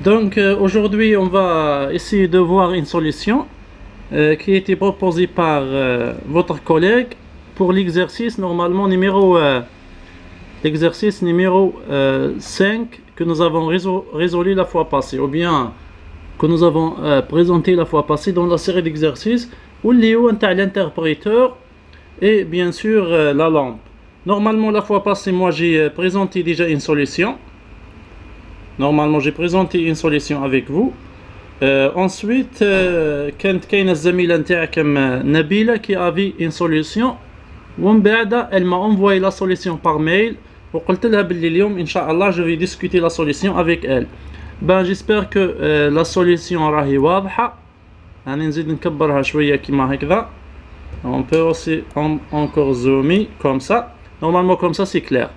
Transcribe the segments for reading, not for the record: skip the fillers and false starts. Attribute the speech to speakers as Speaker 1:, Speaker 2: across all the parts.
Speaker 1: Donc aujourd'hui on va essayer de voir une solution qui a été proposée par votre collègue pour l'exercice normalement l'exercice numéro 5 que nous avons résolu la fois passée, ou bien que nous avons présenté la fois passée dans la série d'exercices où l'interpréteur et bien sûr la lampe. Normalement la fois passée moi j'ai présenté déjà une solution. Normalement j'ai présenté une solution avec vous. Ensuite كانت كاينه الزميله نتاعكم نبيله qui avait une solution ومن بعد elle m'a envoyé la solution par mail وقلت لها باللي اليوم ان شاء الله je vais discuter la solution avec elle. Ben j'espère que la solution راهي واضحه. انا نزيد نكبرها شويه كيما هكذا. On peut aussi encore zoomer comme ça. Normalement comme ça c'est clair.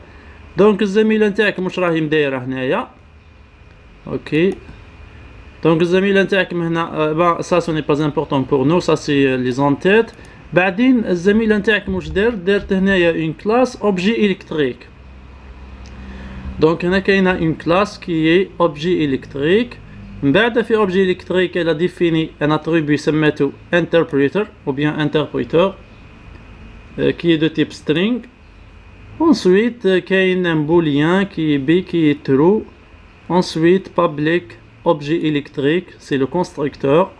Speaker 1: Donc الزميله نتاعك مش راهي مدايره هنايا. Ok. Donc الزميله نتاعكم هنا ça ce n'est pas important pour nous, ça c'est les en-têtes. بعدين الزميله نتاعك مش دارت هنايا une classe objet électrique. Donc هنا كاينه une classe qui est objet électrique. من بعد في objet électrique elle a défini un attribut سميته interpreter ou bien interpreter qui est de type string. Ensuite كاين un boolean qui est b qui est true. Ensuite public objet électrique c'est le constructeur.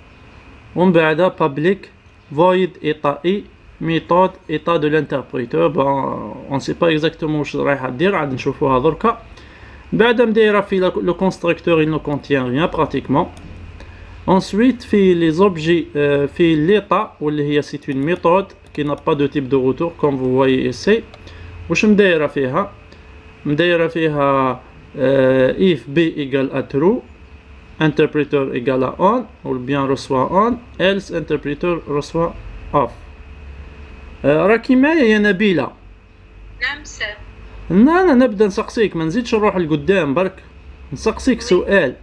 Speaker 1: ومن بعد public void état i méthode état de l'interpréteur. On ne sait pas exactement واش رايحه دير, عاد نشوفوها دركا. بعد مدايره في le constructeur il ne contient rien pratiquement. Ensuite في les objets في l'état واللي هي c'est une méthode qui n'a pas de type de retour comme vous voyez ici. واش مدايره فيها فيها if b égale à true, interpreter égale à on, ou bien reçoit on, else interpreter reçoit off. راكي معايا يا نبيلة؟
Speaker 2: نعم سير.
Speaker 1: أنا نبدأ نسقسيك, ما نزيدش نروح لقدام برك. نسقسيك سؤال.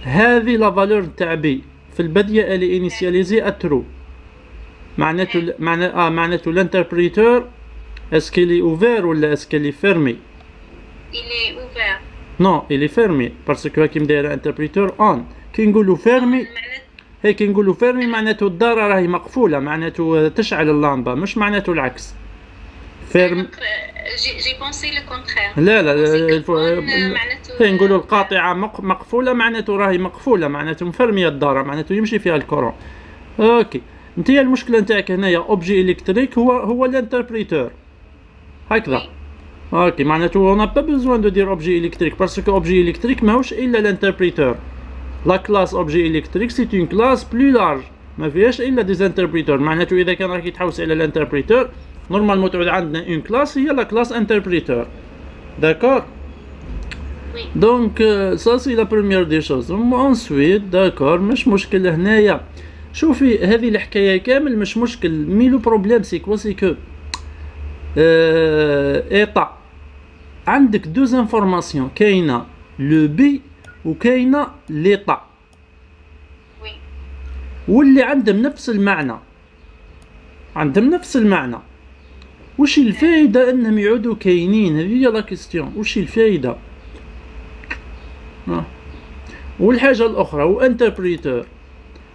Speaker 1: هذه لا فالور نتاع بي في البدية الي انيسياليزي اترو. معناته الانتربريتور اسكيلي اوفير ولا اسكيلي فيرمي؟
Speaker 2: Il est ouvert.
Speaker 1: Non, il est fermé parce que كي مداير انتربريتور اون. كي نقولوا فيرمي هيك نقولوا فيرمي معناته الدارة راهي مقفولة, معناته تشعل اللمبة, مش معناته العكس. فيرم
Speaker 2: J'ai pensé le contraire.
Speaker 1: لا هي نقولوا
Speaker 2: معناته
Speaker 1: القاطعة مقفولة معناته راهي مقفولة, معناته مفرمية الدارة, معناته يمشي فيها الكورون. اوكي, انت المشكلة نتاعك هنايا اوبجي الكتريك هو الانتربريتور هكذا. Ok, معناته on n'a pas besoin de dire objet électrique parce que objet électrique ماهوش إلا l'interpréteur. La classe objet électrique c'est une classe plus large, ما فيهاش إلا des interpréteurs. معناته إذا كان راكي تحوس إلى الانتربريتور نورمالمون تعود عندنا une classe هي la classe interpréteur. D'accord?
Speaker 2: Oui.
Speaker 1: Donc ça c'est la première des choses. Ensuite d'accord, مش مشكل هنايا. شوفي هذه الحكاية كامل مش مشكل, مي لو بروبليم سي كوا سي كو ايطا عندك دوز انفورماسيون, كاينه لو بي وكاينه ليطا
Speaker 2: Oui.
Speaker 1: واللي عندهم نفس المعنى. وش الفايده انهم يعودوا كاينين؟ هذه هي لا كيستيون. وش الفايده؟ والحاجه الاخرى وانتربريتور,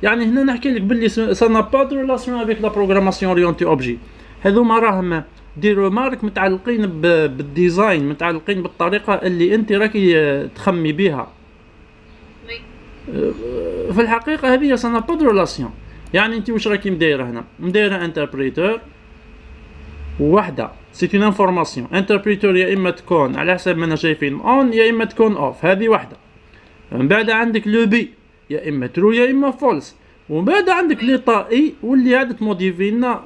Speaker 1: يعني هنا نحكي لك باللي سا نا با دو ريلاسيون افيك لا بروغراماسيون اورينتي اوبجي. هذوما راهم دي رومارك متعلقين بالديزاين, متعلقين بالطريقه اللي انت راكي تخمي بها.
Speaker 2: Oui.
Speaker 1: في الحقيقه هذه سا نا با دو ريلاسيون. يعني انت واش راكي مدايره هنا؟ مدايره انتربريتور وحده سي اون انفورماسيون. انتربريتور يا اما تكون على حسب ما انا شايفين اون يا اما تكون اوف, هذه وحده. من بعد عندك لو بي يا اما ترو يا اما فولس. ومن بعد عندك ليطا اي واللي عاد تموديفي لنا.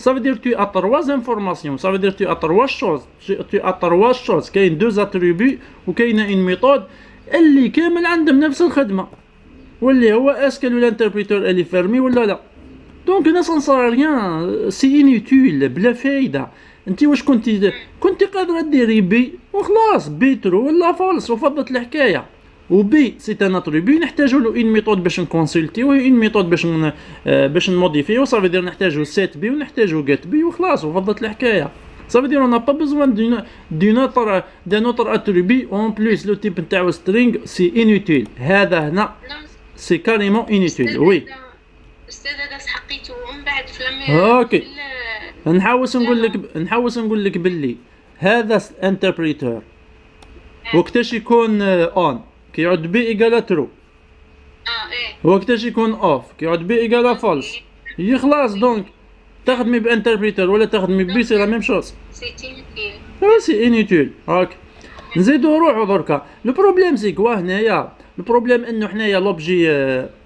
Speaker 1: Ça veut dire que tu as trois informations, ça veut dire que tu as trois choses, كاين deux attributs وكاينه une méthode اللي كامل عندهم نفس الخدمه, واللي هو اسكو الانتربريتور اللي فيرمي ولا لا. دونك هنا سانصار ريان, سي انيوتيل, بلا فايده. انت واش كنت قادره ديري بي وخلاص, بي ترو ولا فولس وفضت الحكايه. وبي سي ان اتريبي نحتاجو له اون ميثود باش نكونسلتيو, اون ميثود باش نموديفيو. صافي دير نحتاجو سيت بي ونحتاجو جيت بي وخلاص وفضت الحكايه. Ça veut dire on n'a pas besoin d'un autre attribut. En plus, le type de string, c'est inutile. هذا هنا c'est carrément inutile. Oui.
Speaker 2: أستاذ هذا حقيته ومن بعد فلما
Speaker 1: اوكي نحوس نقول لك باللي هذا انتربريتور وقتاش يكون اون كيعود بي ايكالا ترو،
Speaker 2: ايه
Speaker 1: وقتاش يكون اوف كيعود بي ايكالا فالس. هي خلاص دونك تخدمي بانتربريتور ولا تخدمي بي سي لا ميم شوز،
Speaker 2: سي inutile.
Speaker 1: سي انيتيل. اوكي نزيدو نروحو دركا. لو بروبليم سي كوا هنايا، البروبليم انه حنايا لوبجي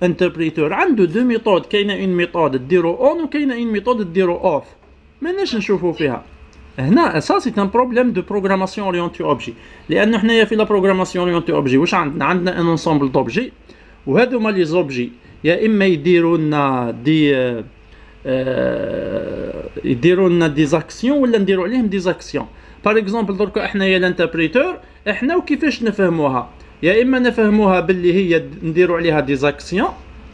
Speaker 1: انتربريتور عنده دو ميثود، كاينه اون ميثود ديرو اون وكاينه اون ميثود ديرو اوف. ماناش نشوفو فيها هنا. سا سي ان بروبليم دو بروغراماسيون اورينتي اوبجي، لانه حنايا في لا بروغراماسيون اورينتي اوبجي واش عندنا ان انسومبل دوبجي، وهذوما لي زوبجي يا اما يديروا لنا يديروا لنا دي زاكسيون ولا نديروا عليهم دي زاكسيون. باغ اكزومبل دركا حنايا الانتربريتور احنا وكيفاش نفهموها، يا اما نفهموها باللي هي نديروا عليها دي زاكسيون،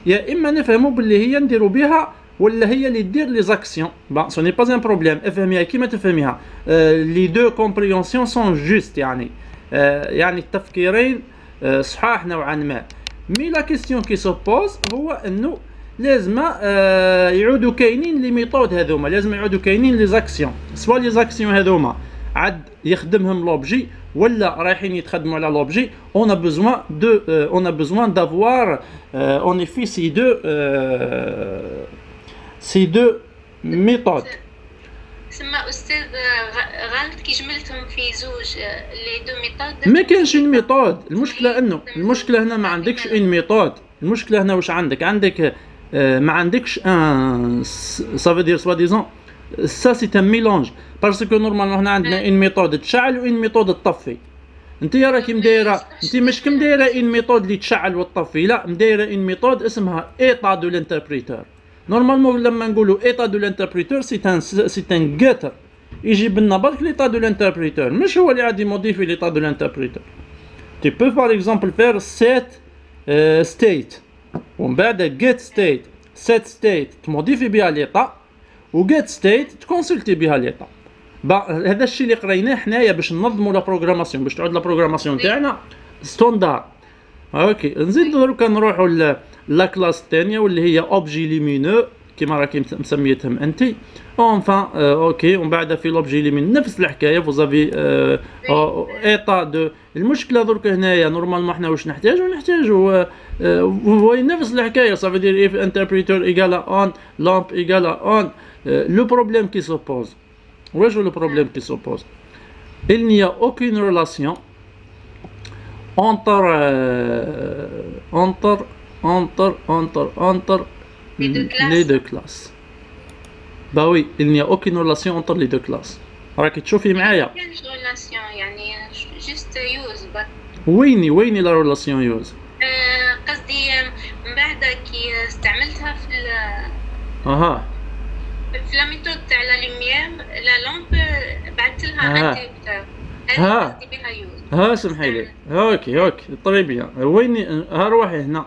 Speaker 1: يا اما نفهموا باللي هي نديروا بها ولا هي اللي دير لي زاكسيون. با سو ني با ان بروبليم، افهميها كيما تفهميها. لي دو كومبريونسيون سون جوست، يعني يعني التفكيرين صحاح نوعا ما. مي لا كيستيون كي سوبوز هو انه لازم يعودوا كاينين لي ميثود هذوما، لازم يعودوا كاينين لي زاكسيون، سوا لي زاكسيون هذوما عاد يخدمهم لوبجي ولا رايحين يتخدموا على لوبجي. اون ا بوزوان دو اون ا بوزوان دافوار اون في سي دو ميثود.
Speaker 2: سما أستاذ غلط كي جملتهم في زوج لي دو ميثود.
Speaker 1: ما كانش اون ميثود. المشكله انه المشكله هنا ما عندكش اون ميثود. المشكله هنا واش عندك ما عندكش ان سا فو دير سوا ديزون سا سي ان ميلونج، باسكو نورمالمون هنا عندنا اون ميثود تشعل و اون ميثود تطفي. انت راكي مدايره، انت مش مدايره اون ميثود اللي تشعل وتطفي، لا مدايره اون ميثود اسمها ايطا دو لانتربريتور. نورمالمون لما نقولوا ايطا دو لانتربريتور سي ان جيتر يجيب لنا برك ليطا دو لانتربريتور، مش هو اللي عاد يموديفي ليطا دو لانتربريتور. تي بو باغ اكزومبل فير سيت ستيت ومن بعد جيت ستيت، سيت ستيت تموديفي بها ليطا وجيت ستيت تكونسلتي بها ليطا. هذا الشيء اللي قريناه حنايا باش ننظموا لا بروغراماسيون، باش تعود لا بروغراماسيون تاعنا ستوندار. اوكي نزيد دروكا نروحوا لا كلاس الثانيه واللي هي اوبجي ليمينو كيما راكي مسميتهم انت. اونفان اوكي ومن بعد في لوبجي ليمينو نفس الحكايه، فوزافي ايطا دو. المشكله درك هنايا نورمالمون حنا واش نحتاجو فوي نفس الحكايه. صافي دير اف انتربريتور ايغالا اون لامب ايغالا اون. لو بروبليم كي سوبوز، واش هو لو بروبليم كي سوبوز؟ il n'y a aucune relation entre les deux classes. Bah oui, il n'y a aucune relation entre les deux classes. راكي تشوفي معايا؟
Speaker 2: كاينش ريلاسيون يعني جست يوز.
Speaker 1: ويني لا ريلاسيون يوز؟
Speaker 2: قصدي من بعد كي استعملتها في في لا ميثود تاع لا لوميير لا لامب بعثت لها انتربريتور. هذه قصدي بها يوز.
Speaker 1: سمحي لي. اوكي طري بيان. ويني روحي هنا.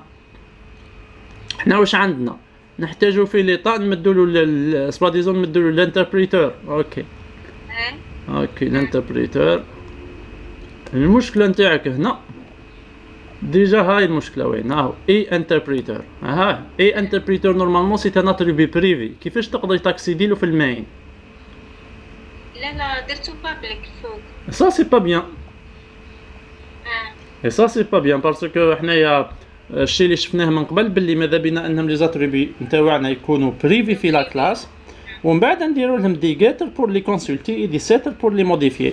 Speaker 1: حنا واش عندنا؟ نحتاجو في ليطا نمدوا له سوا ديزون نمدوا له الانتربريتور. اوكي الانتربريتور. المشكله نتاعك هنا ديجا هاي المشكله وين؟ هاو اي انتربريتور. اي انتربريتور نورمالمون سي ان اتريبي بريفي، كيفاش تقدر تاكسيدي له في الماين؟
Speaker 2: لا درتو بابليك فوق.
Speaker 1: سا سي با بيان. سا سي با بيان باسكو حنايا الشيء اللي شفناه من قبل باللي ماذا بينا انهم لي زاتريبي نتاعنا يكونوا بريفي في لا كلاس ومن بعد نديروا لهم دي جيتر بور لي كونسلتي دي سيتر بور لي موديفيي.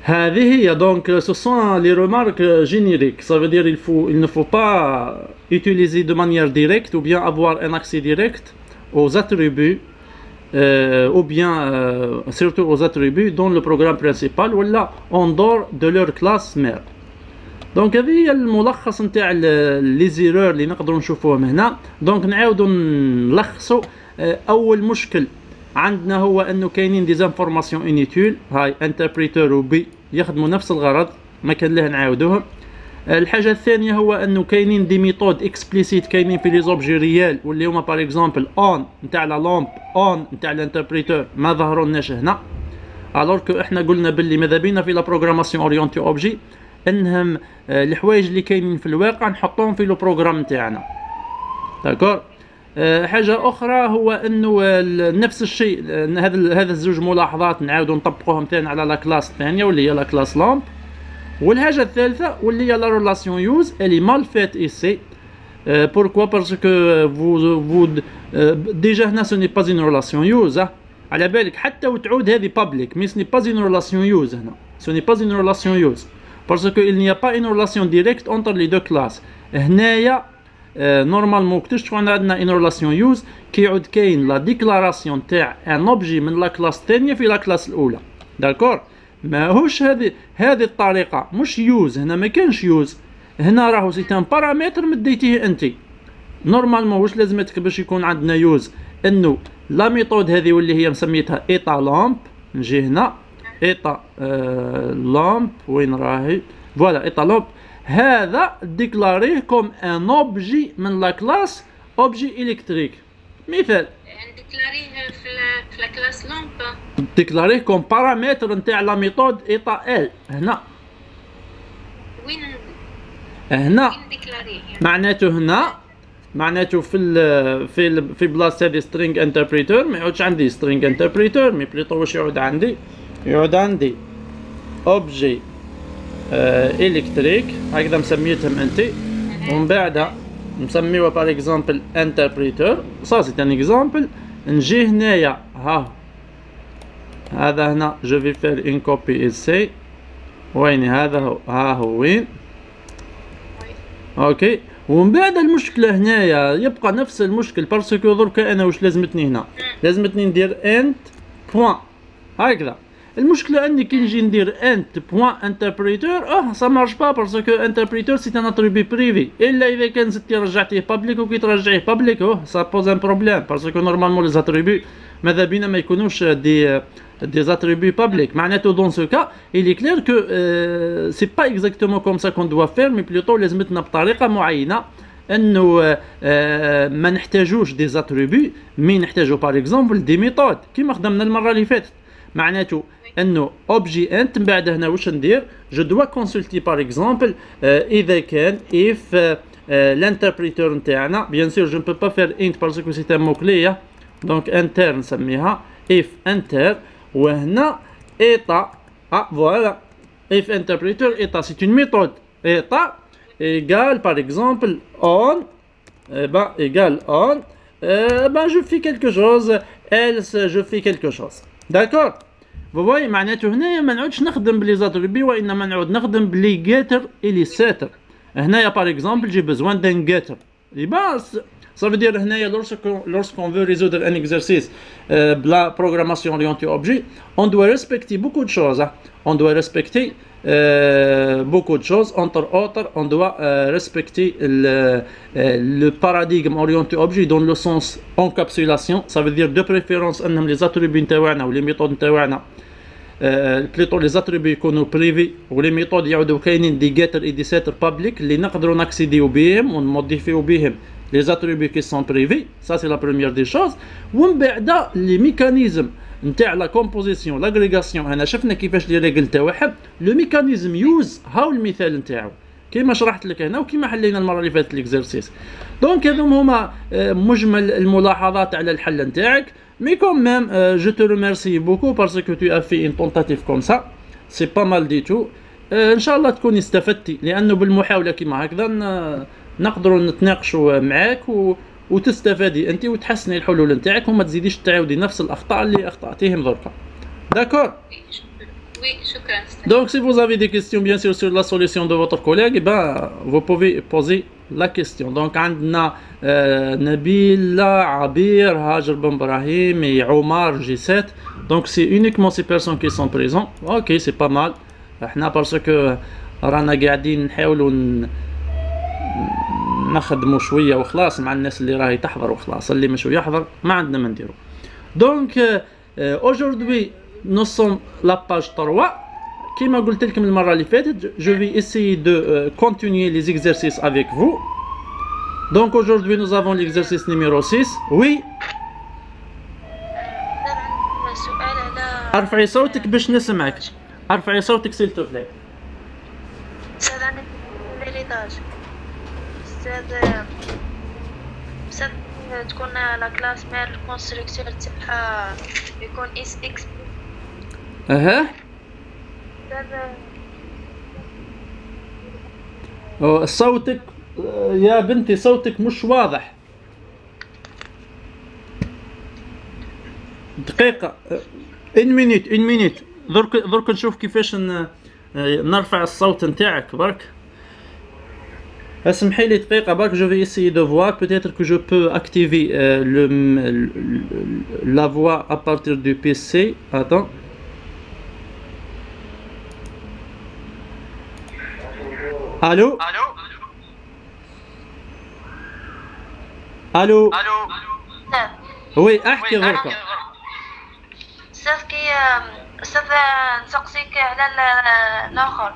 Speaker 1: هذه هي دونك ce sont les remarques génériques. Ça veut dire il ne faut pas utiliser de manière directe ou bien avoir un accès direct aux attributs ou bien surtout aux attributs dans le programme principal ou là en dehors de leur classe mère. دونك هذه هي الملخص نتاع لي زيرور اللي نقدروا نشوفوهم هنا. دونك نعاودوا نلخصوا. اول مشكل عندنا هو انه كاينين دي زانفورماسيون انيتيل، هاي انتربريتور وبي يخدموا نفس الغرض، ما كان له نعاودوهم. الحاجه الثانيه هو انه كاينين دي ميثود اكسبليسيت كاينين في لي زوبجي ريال واللي هما باغ اكزومبل اون نتاع لا لامب اون نتاع الانتربريتور ما ظهرولناش هنا. الوغ كو احنا قلنا باللي ماذا بينا في لا بروغراماسيون اورينتي اوبجي انهم الحوايج اللي كاينين في الواقع نحطوهم في لو بروغرام نتاعنا. داكور. حاجه اخرى هو انه نفس الشيء هذا الزوج ملاحظات نعاودوا نطبقوهم ثاني على لا كلاس الثانيه واللي هي لا كلاس لامب. والحاجه الثالثه واللي هي لا ريلاسيون يوز اللي مال فات ايسي. بوركوا باسكو فو ديجا هنا سو ني با اون ريلاسيون يوز. على بالك حتى وتعود هذه بابليك مي سني با اون ريلاسيون يوز هنا سو ني با اون ريلاسيون يوز باسكو il n'y a pas une relation directe entre les deux classes. هنايا نورمالمون وقتاش تكون عندنا ان ريلاسيون يوز كيعود كاين لا ديكلاراسيون تاع ان اوبجي من لا كلاس الثانيه في لا كلاس الاولى. داكور. ماهوش هذه الطريقه مش يوز. هنا ما كانش يوز. هنا راهو سي ان بارامتر مديتيه انت. نورمالمون واش لازمتك باش يكون عندنا يوز انه لا ميثود هذه واللي هي مسميتها ايتا لامب. نجي هنا ايتا لامب وين راهي فوالا ايتا لامب هذا ديكلاريه كوم ان اوبجي من لا كلاس اوبجي الكتريك. مثال
Speaker 2: ديكلاريه في لا كلاس لامب
Speaker 1: ديكلاريه كوم بارامتر نتاع لا ميثود ايتا ال. هنا
Speaker 2: وين ديكلاريه
Speaker 1: معناته هنا معناته في بلاصه هذه سترينج انتربريتور ما يعودش عندي سترينج انتربريتور مي بليطو واش يعود عندي اوبجي الكتريك هكذا مسميتهم انت ومن بعد نسميوها باغ اكزومبل انتربريتور. سا سي ان اكزومبل. نجي هنايا هذا هنا جو في فير ان كوبي اسي وين هذا ها هو وين اوكي. ومن بعد المشكله هنايا يبقى نفس المشكل باسكو دركا انا واش لازمتني هنا لازمتني ندير انت بوين هكذا. المشكله اني كي نجي ندير انت بوين انتربريتور سا مارش با باسكو انتربريتور سي ان اتريبي بريفي الا اذا كان زدتي رجعتيه بابليك وكي ترجعيه بابليك سا بوز ان بروبليم باسكو نورمالمون لي زاتريبي ماذا بينا ما يكونوش دي attributs publics. معناته dans ce cas il est clair que c'est pas exactement comme ça qu'on doit faire mais plutôt لازمتنا بطريقه معينه انه ما نحتاجوش دي زاتريبي مي نحتاجو باغ اكزومبل دي ميثود كيما خدمنا المره اللي فاتت. معناته انه اوبجي انت من بعد هنا واش ندير جو دوا كونسلتي باغ اكزومبل اذا كان اف الانتربريتور نتاعنا بيان سور جو نبو با فير انت باسكو سي ان مو كلي دونك انتر نسميها اف انتر وهنا ايتا فوالا اف انتربريتور ايتا سي اون ميثود ايتا égal par exemple on égal on je fais quelque chose else je fais quelque chose. D'accord. vous voyez معناته هنايا ما نعودش نخدم بلي زاتريبي وانما نعود نخدم بلي جيتر اللي ساتر. هنايا par exemple j'ai besoin d'un getter بس ça veut dire هنايا lorsqu'on veut résoudre un exercice la programmation orientée objet on doit respecter beaucoup de choses on doit respecter beaucoup de choses entre autres on doit respecter le paradigme orienté objet dans le sens encapsulation ça veut dire de préférence انهم les attributs نتاعنا و les méthodes نتاعنا plutôt les attributs يكونوا privés و les méthodes يعودوا كاينين دي getter et دي setter public اللي نقدروا ناكسيديو بهم ونموديفيو بهم les attributs qui sont privés ça c'est la première des choses. ومن بعد les mécanismes نتاع لا كومبوزيسيون لاغريغاسيون هنا شفنا كيفاش لي ريغل تاعها لو ميكانيزم يوز هاو المثال نتاعو كيما شرحت لك هنا وكيما حلينا المره اللي فاتت ليكزرسيس. دونك هذوما هما مجمل الملاحظات على الحل نتاعك مي كوم ميم جو تو ريميرسي بوكو باسكو تو افي ان تونتاتيف كوم سا سي با مال دي تو. ان شاء الله تكوني استفدتي لانه بالمحاوله كيما هكذا نقدروا نتناقشوا معاك وتستفادي انت وتحسني الحلول نتاعك وما تزيديش تعاودي نفس الاخطاء اللي اخطاتيهم دركا. داكور.
Speaker 2: Oui, شكرا.
Speaker 1: Donc si vous avez des questions bien sûr sur la solution de votre collègue, vous pouvez poser la question. Donc عندنا Nabila, Abir, Hajar Ben Brahim et Omar G7. Donc c'est uniquement ces personnes qui sont présentes. OK, c'est pas mal. احنا parce que رانا قاعدين نحاولوا نخدموا شويه وخلاص مع الناس اللي راهي تحضر وخلاص اللي مش يحضر ما عندنا ما نديرو. دونك aujourd'hui nous sommes la page 3 كيما قلت لكم المره اللي فاتت je vais essayer de continuer les exercices avec vous. Donc aujourd'hui nous avons l'exercice numéro 6. Oui.
Speaker 2: سؤال على
Speaker 1: ارفعي صوتك باش نسمعك. ارفعي صوتك s'il te plaît.
Speaker 2: أستاذ عندك ليريتاج أستاذ تكون لا كلاس مير الكونستركتور تاعها يكون اس اكس
Speaker 1: اها صوتك يا بنتي صوتك مش واضح. دقيقة ان مينيت درك نشوف كيفاش نرفع الصوت نتاعك برك. اسمحي لي دقيقة برك je vais essayer de voir peut-être que je peux activer la voix à partir du PC. Attends. Allô? Allô? Oui, احكي دركا.
Speaker 2: أستاذ أستاذ نسقسيك على الآخر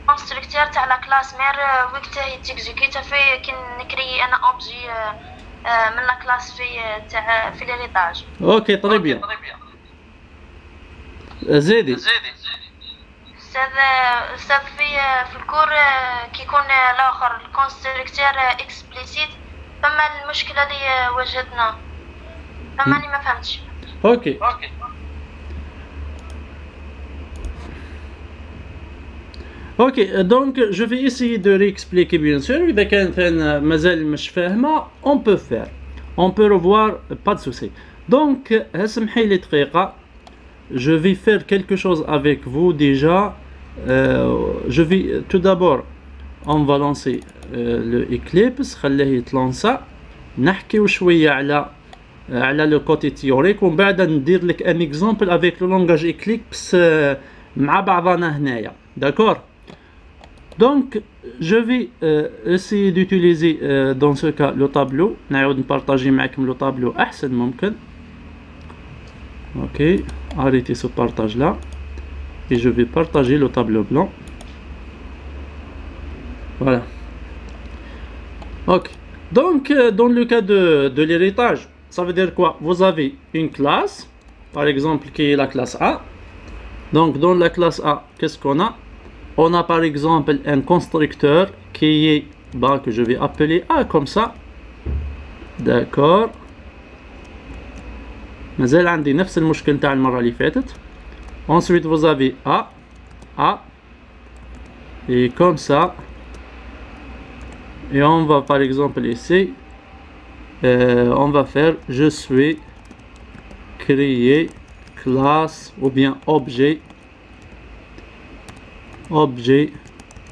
Speaker 2: كونستركتور تاع لا كلاس مير وقتها يتيكزيكيتا في كي نكري انا اوبجي من لا كلاس في تاع في ليريتاج.
Speaker 1: اوكي طري بيان. زيدي.
Speaker 2: استاذ في الكور كي يكون الاخر الكونستركتور اكسبليسيت فما المشكله اللي واجهتنا فما ما فهمتش.
Speaker 1: اوكي Ok, donc je vais essayer de réexpliquer bien sûr. إذا كانت مازال مش فاهمة on peut faire, on peut revoir, pas de souci. Donc اسمحي لي دقيقة, je vais faire quelque chose avec vous déjà. Je vais tout d'abord on va lancer le Eclipse, خليه يتلانسا, نحكيو شوية على le côté théorique ومن بعد ندير لك un exemple avec le langage Eclipse مع بعضنا هنايا, d'accord? Donc, je vais essayer d'utiliser dans ce cas le tableau. نعاود نبارطاجي معكم le tableau أحسن ممكن. Ok, arrêtez ce partage là. Et je vais partager le tableau blanc. Voilà. Ok. Donc, dans le cas de l'héritage, ça veut dire quoi? Vous avez une classe, par exemple, qui est la classe A. Donc, dans la classe A, qu'est-ce qu'on a? On a par exemple un constructeur qui est, que je vais appeler A comme ça. D'accord. مازال عندي نفس المشكل تاع المرة اللي فاتت. Ensuite vous avez A. Et comme ça. Et on va par exemple ici. On va faire je suis créer classe ou bien objet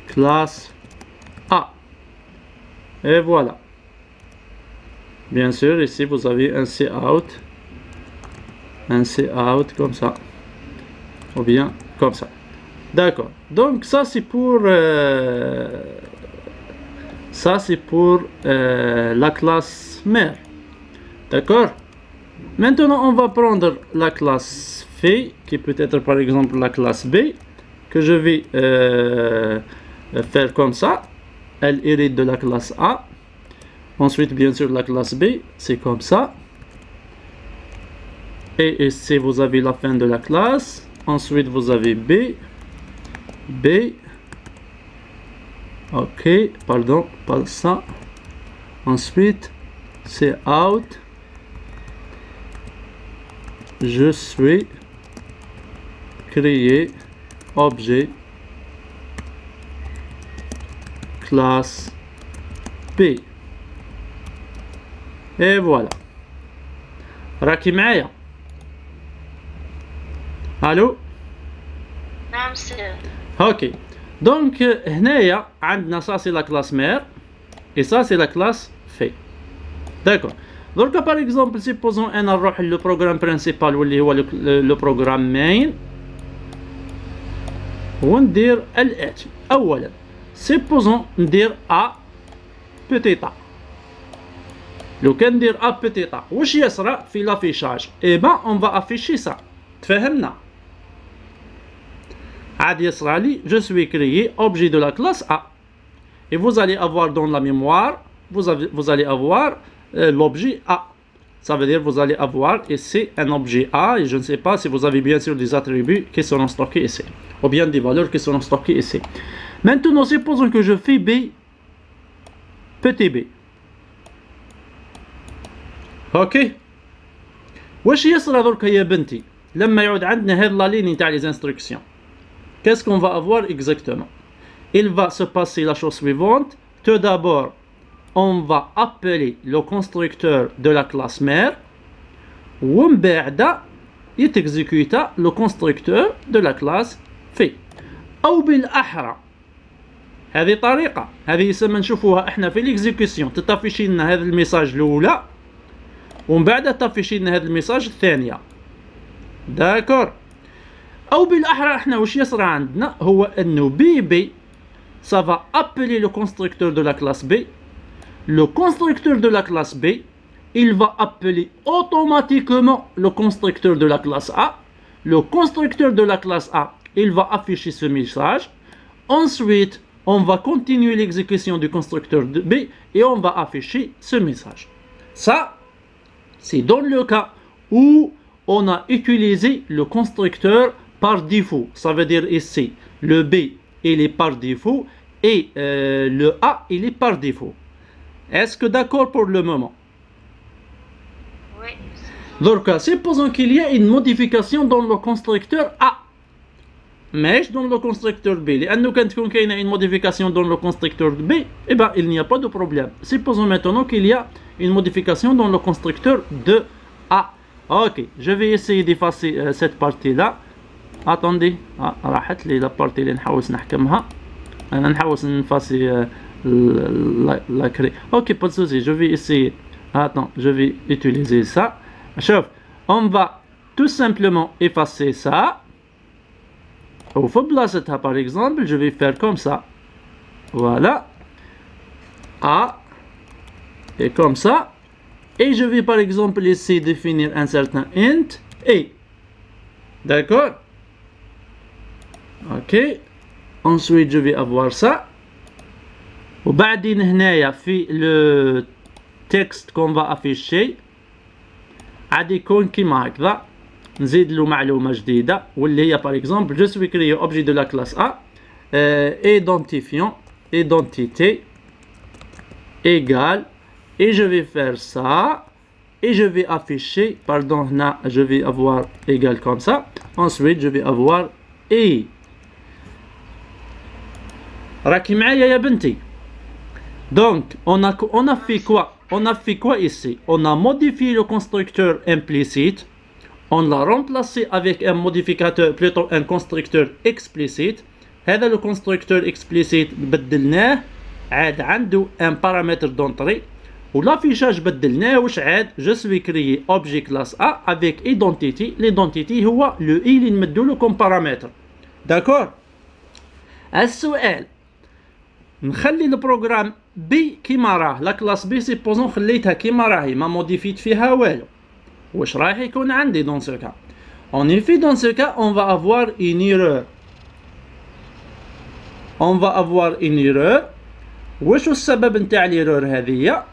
Speaker 1: classe A. Et voilà. Bien sûr, ici vous avez un cout comme ça. Ou bien comme ça. D'accord. Donc ça c'est pour la classe mère. D'accord. Maintenant on va prendre la classe fille qui peut être par exemple la classe B. Que je vais faire comme ça. Elle hérite de la classe A. Ensuite, bien sûr, la classe B, c'est comme ça. Et ici, vous avez la fin de la classe. Ensuite, vous avez B. Ok, pardon, pas ça. Ensuite, c'est out. Je suis créé objet classe B. Et voilà. راكي معايا؟ الو؟
Speaker 2: نعم سير.
Speaker 1: اوكي. دونك هنايا عندنا ça c'est la classe mère et ça c'est la classe fille. D'accord. دركا par exemple supposons انا نروح لو programme principal واللي هو لو programme main. وندير الاتي. اولا سيبوزون ندير ا بوتيتا. لو كان ندير ا بوتيتا واش يصرى في لافيشاج؟ اي با اون فا افيشي سا. تفهمنا؟ je suis créé objet de la classe A. Et vous allez avoir dans la mémoire, vous allez avoir l'objet A. Ça veut dire vous allez avoir ici un objet A, et je ne sais pas si vous avez bien sûr des attributs qui seront stockés ici, ou bien des valeurs qui seront stockées ici. Maintenant, supposons que je fais B, petit b. Ok. واش يصرى دركا يا بنتي لما يعود عندنا هاد لا ليني تاع les instructions? Qu'est-ce qu'on va avoir exactement? Il va se passer la chose suivante. Tout d'abord, on va appeler le constructeur de la classe mère. ومن بعد يتexécuta le constructeur de la classe في. أو بالأحرى هذه طريقة، هذه يسمى نشوفوها احنا في الاكزيكسيون، تطفشي لنا هذا الميساج الأولى ومن بعد تطفشي لنا هذا الميساج الثانية. داكور. أو بالأحرى احنا واش يصرى عندنا هو أنه بي ça va appeler le constructeur de la classe B. Le constructeur de la classe B, il va appeler automatiquement le constructeur de la classe A. Le constructeur de la classe A, il va afficher ce message. Ensuite, on va continuer l'exécution du constructeur de B et on va afficher ce message. Ça, c'est dans le cas où on a utilisé le constructeur par défaut. Ça veut dire ici, le B, il est par défaut et le A, il est par défaut. Est-ce que d'accord pour le moment?
Speaker 2: Oui.
Speaker 1: Donc, supposons qu'il y a une modification dans le constructeur A. Mais dans le constructeur B. Quand il y a une modification dans le constructeur B, eh ben, il n'y a pas de problème. Supposons maintenant qu'il y a une modification dans le constructeur de A. Ok, je vais essayer d'effacer cette partie-là. Attendez, راحت لي لا بارتي اللي نحاول نحكمها. انا نحاول نفاسي la créer. Ok, pas de souci, je vais essayer. Attends, je vais utiliser ça. Chef, on va tout simplement effacer ça. Au fond, par exemple, je vais faire comme ça. Voilà. A. Et comme ça. Et je vais par exemple essayer de définir un certain int. Et. D'accord? Ok. Ensuite, je vais avoir ça. وبعدين هنايا في le texte qu'on va afficher عاد يكون كيما هكذا. نزيد له معلومة جديدة واللي هي par exemple je suis créé objet de la classe A identifiant identité égale et je vais faire ça et je vais afficher pardon هنا je vais avoir égal comme ça. Ensuite je vais avoir et راكي معايا يا بنتي. Donc, on a fait quoi? On a fait quoi ici? On a modifié le constructeur implicite. On l'a remplacé avec un modificateur, plutôt un constructeur explicite. هذا le constructeur explicite بدلناه عاد عنده un paramètre d'entrée. والافfichage بدلناه واش عاد je suis créé objet classe A avec identity. L'identity هو le i اللي نمدو له comme paramètre. D'accord? السؤال نخلي البروغرام بي كيما راه لا كلاس بي سيبوزون خليتها كيما راهي ما موديفيت فيها والو واش راح يكون عندي دون سو كا en effet dans ce cas on va avoir une erreur واش السبب نتاع الايرور هذه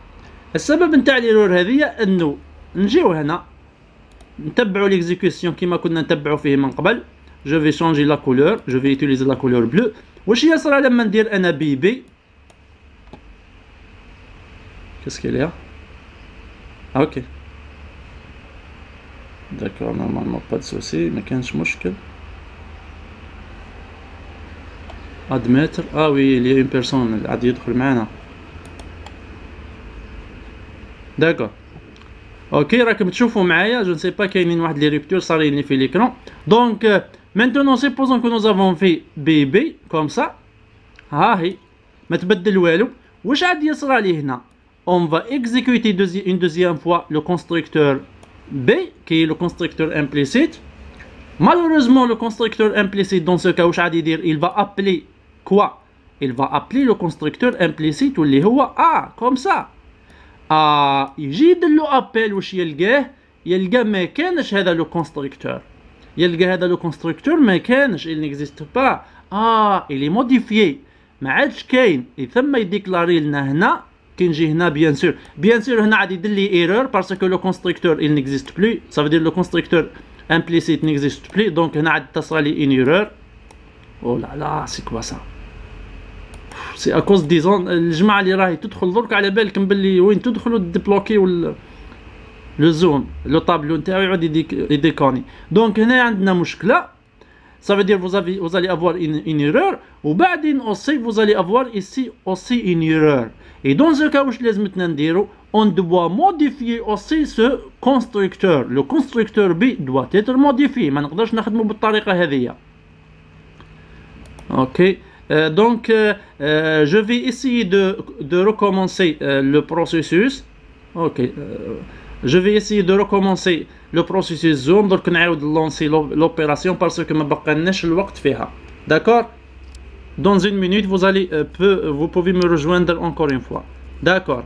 Speaker 1: السبب نتاع الايرور هذه انه نجيو هنا نتبعوا ليكزيكسيون كيما كنا نتبعوا فيه من قبل. je vais changer la couleur, je vais utiliser la couleur bleue. واش يصرى لما ندير انا بي qu'est-ce qu'il y a? Ah, ok. D'accord, normalement pas de souci, mais كانش مشكل. Admettre. Ah oui, il y a une personne عاد يدخل معنا. D'accord. Ok, راكم تشوفوا معايا, je ne sais pas كاينين واحد لي ريبتور صارين لي في l'écran. Donc maintenant supposons que nous avons fait BB comme ça. ها هي ما تبدل والو. واش عاد يصرى لي هنا؟ On va exécuter une deuxième fois le constructeur B, qui est le constructeur implicite. Malheureusement, le constructeur implicite, dans ce cas, il va appeler quoi? Il va appeler le constructeur implicite, ou اللي هو A, comme ça. يجي يدير له appel واش يلقاه؟ يلقى ما كانش هذا le constructeur. يلقى هذا لو كونستركتور ما كانش il n'existe pas il est modifié ما عادش كاين ثم يديكلاري لنا هنا كي نجي هنا بيان سور هنا عاد يدير لي ايرور باسكو لو كونستركتور il n'existe plus ça veut dire le constructeur implicite n'existe plus donc هنا عاد تصرى لي une erreur oh là là c'est quoi ça سي اكوز ديزون الجماعه اللي راهي تدخل درك على بالكم باللي وين تدخلوا ديبلوكيو لو زوم لو طابلو نتاعو يعود يديكوني دونك هنا عندنا مشكله ça veut dire vous allez avoir une erreur وبعدين aussi vous allez avoir ici aussi une erreur et dans ce cas واش لازمتنا نديرو on doit modifier aussi ce constructeur le constructeur B doit être modifié ما نقدرش نخدمو بالطريقه هذه ok donc je vais essayer de recommencer le processus ok je vais essayer de recommencer le processus zoom درك نعاود lancer l'opération parce que ما بقالناش الوقت فيها d'accord dans une minute vous pouvez me rejoindre encore une fois d'accord